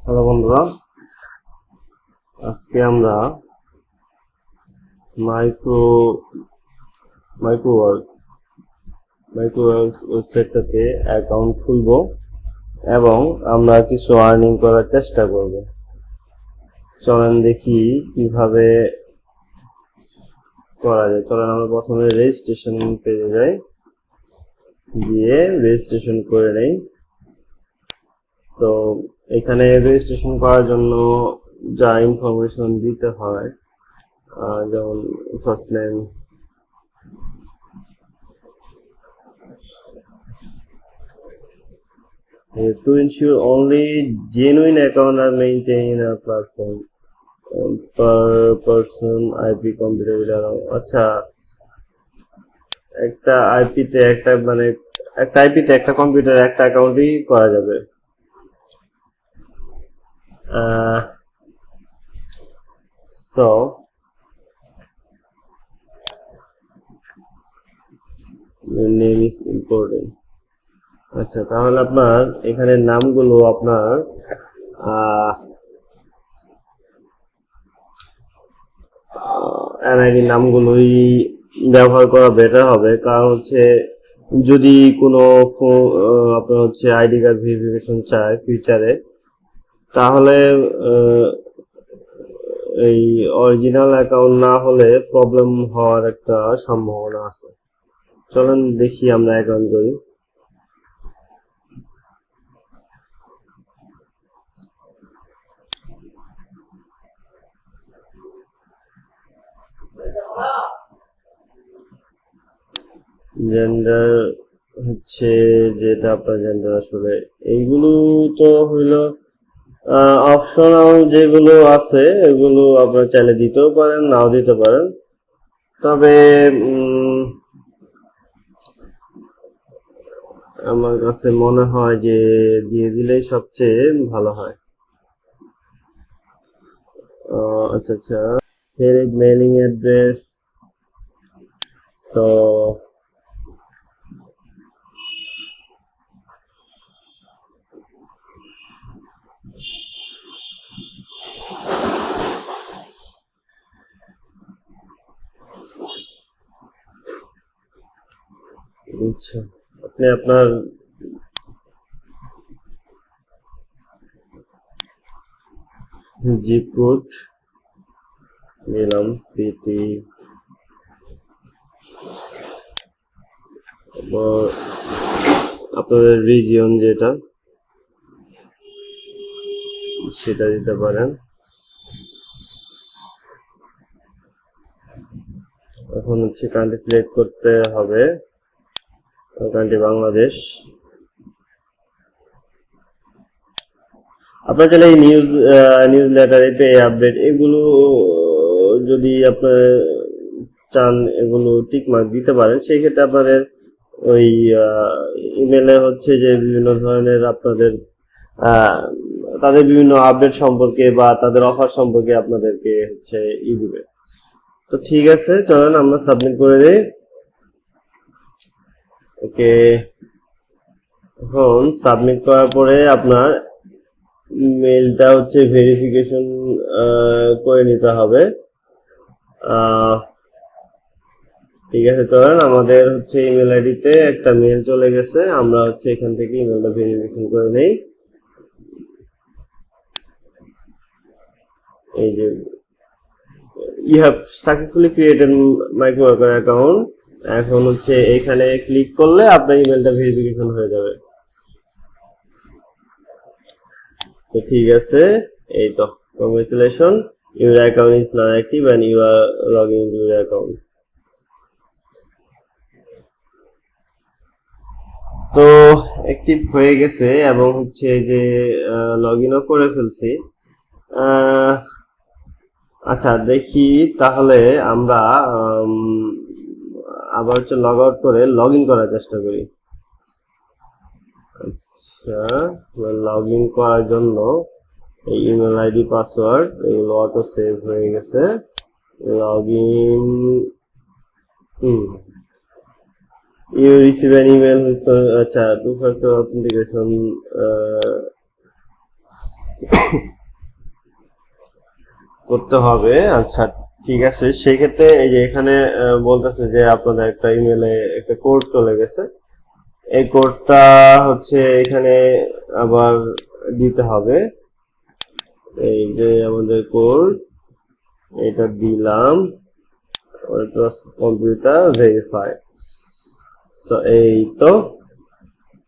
Hello বন্ধুরা, আজকে আমরা মাইক্রো মাইক্রোওয়ার্ক ওয়েবসাইটটাতে অ্যাকাউন্ট খুলব এবং আমরা কিছু আর্নিং করার চেষ্টা করব। চলেন দেখি কিভাবে করা যায়। চলেন আমরা প্রথমে রেজিস্ট্রেশন পেজে যাই, গিয়ে রেজিস্ট্রেশন করে নেই। তো এখানে রেজিস্ট্রেশন করার জন্য যা ইনফরমেশন দিতে হয়, যেমন first name, to ensure only genuine account are maintained in a platform per person IP computer allowed। আচ্ছা, একটা আইপিতে একটা কম্পিউটার একটা অ্যাকাউন্টই করা যাবে। So name is important. আচ্ছা, তাহলে আপনার এখানে নামগুলো আপনার এনআইডি নামগুলোই ব্যবহার করা বেটার হবে, কারণ হচ্ছে যদি কোনো আপনার হচ্ছে আইডি কার্ড ভেরিফিকেশন চায় ফিউচারে, তাহলে এই অরিজিনাল অ্যাকাউন্ট না হলে প্রবলেম হওয়ার একটা সম্ভাবনা আছে। চলেন দেখি আমরা অ্যাকাউন্ট করি। জেন্ডার হচ্ছে যেটা আপনার জেন্ডার, আসলে এইগুলো তো হইলো অপশনাল যেগুলো আছে, এগুলো আপনারা চাইলে দিতেও পারেন, নাও দিতে পারেন। তবে আমার কাছে মনে হয় যে দিয়ে দিলেই সবচেয়ে ভালো হয়। আচ্ছা আচ্ছা, মেইলিং অ্যাড্রেস। সো আচ্ছা, আপনি আপনার জিপ কোড নিলাম, সিটি, আপনাদের রিজিয়ন যেটা সেটা দিতে পারেন। এখন হচ্ছে কান্ট্রি সিলেক্ট করতে হবে, কান্ট্রি বাংলাদেশ। আপনার চাইলে এই নিউজ লেটার, পে আপডেট, এগুলো যদি আপনার চান এগুলো টিক মার্ক দিতে পারেন। সেই ক্ষেত্রে আপনাদের ওই ইমেলে হচ্ছে যে বিভিন্ন ধরনের আপনাদের তাদের বিভিন্ন আপডেট সম্পর্কে বা তাদের অফার সম্পর্কে আপনাদেরকে হচ্ছে দিবে। তো ঠিক আছে, চলেন আমরা সাবমিট করে দিই। ওকে, এখন সাবমিট করার পরে আপনার মেলটা হচ্ছে ভেরিফিকেশন করে নিতে হবে। ঠিক আছে, চলেন আমাদের হচ্ছে ইমেল আইডিতে একটা মেল চলে গেছে, আমরা হচ্ছে এখান থেকে ইমেলটা ভেরিফিকেশন করে নেই। এই যে you have successfully created microworker account. এখন হচ্ছে এখানে ক্লিক করলে আপনার ইমেলটা ভেরিফিকেশন হয়ে যাবে। তো ঠিক আছে, এই তো congratulation, your account is now active and you are login into your account. তো অ্যাক্টিভ হয়ে গেছে এবং হচ্ছে যে লগ ইনও করে ফেলছি। আচ্ছা, দেখি তাহলে আমরা আবার হচ্ছে লগ আউট করে লগ ইন করার চেষ্টা করি। আচ্ছা, লগ ইন করার জন্য এই ইমেল আইডি পাসওয়ার্ড এগুলো অটো সেভ হয়ে গেছে। Log in, you receive an email which আচ্ছা, two factor authentication করতে হবে। আচ্ছা, ঠিক আছে। সেই ক্ষেত্রে এই যে এখানে বলতেছে যে আপনাদের একটা ইমেলে একটা কোড চলে গেছে, এই কোডটা হচ্ছে এখানে আবার দিতে হবে। এই যে আমাদের কোড, এটা দিলাম, কম্পিউটার ভেরিফাই, এই তো